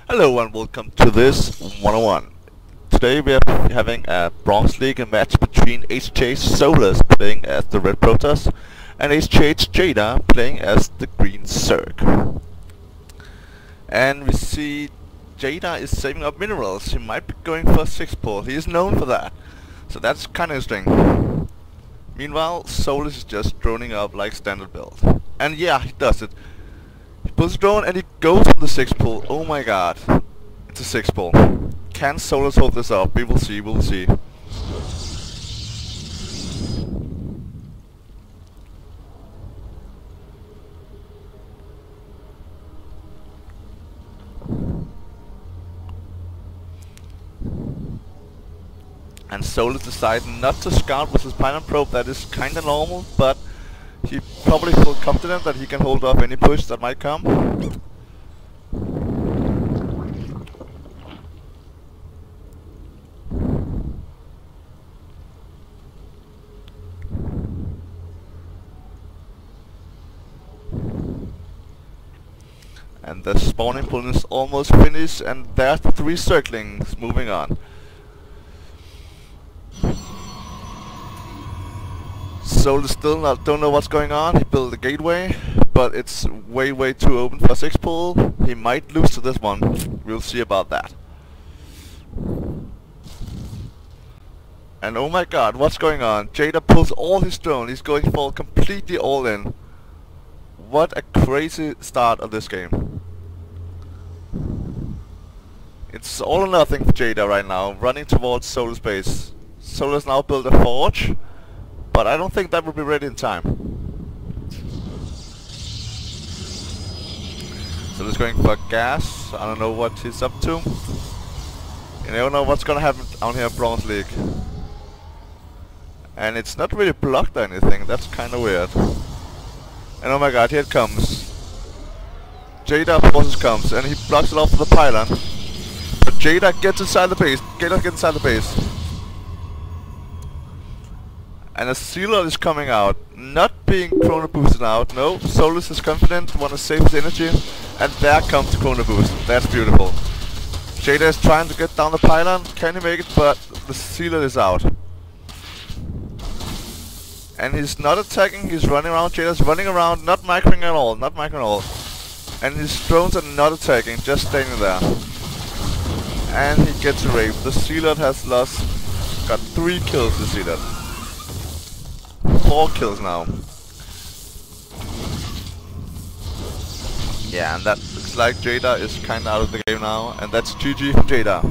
Hello and welcome to this 101. Today we are having a Bronze League match between HJH Solus playing as the Red Protoss and HJH Jada playing as the Green Zerg. And we see Jada is saving up minerals. He might be going for a 6-pull. He is known for that. So that's kinda interesting. Meanwhile, Solus is just droning up like standard build. And yeah, he does it. He pulls a drone and he goes for the 6-pull. Oh my god. It's a 6-pull. Can Solus hold this up? We will see, we will see. And Solus decided not to scout with his Pylon Probe. That is kinda normal, but he probably feels confident that he can hold off any push that might come. And the spawning pull is almost finished, and there's the 3 circlings moving on. Solus still don't know what's going on. He built a gateway, but it's way too open for a 6-pull. He might lose to this one. We'll see about that. And oh my god, what's going on? Jada pulls all his drone. He's going for completely all in. What a crazy start of this game. It's all or nothing for Jada right now, running towards Solus base. Solus now built a forge, but I don't think that will be ready in time. Solus going for gas. I don't know what he's up to. You never know what's gonna happen down here in Bronze League. And it's not really blocked or anything, that's kinda weird. And oh my god, here it comes. Jada forces comes and he blocks it off with the pylon. But Jada gets inside the base. Jada gets inside the base. And a sealer is coming out. Not being chrono boosted out. No, Solus is confident, wanna save his energy. And there comes the chrono boost. That's beautiful. Jada is trying to get down the pylon. Can he make it? But the sealer is out. And he's not attacking, he's running around. Jada's running around, not microing at all, not microing at all. And his drones are not attacking, just standing there. And he gets raped. The Sealer has got 3 kills, the Sealer. 4 kills now. Yeah, and that looks like Jada is kinda out of the game now. And that's GG from Jada.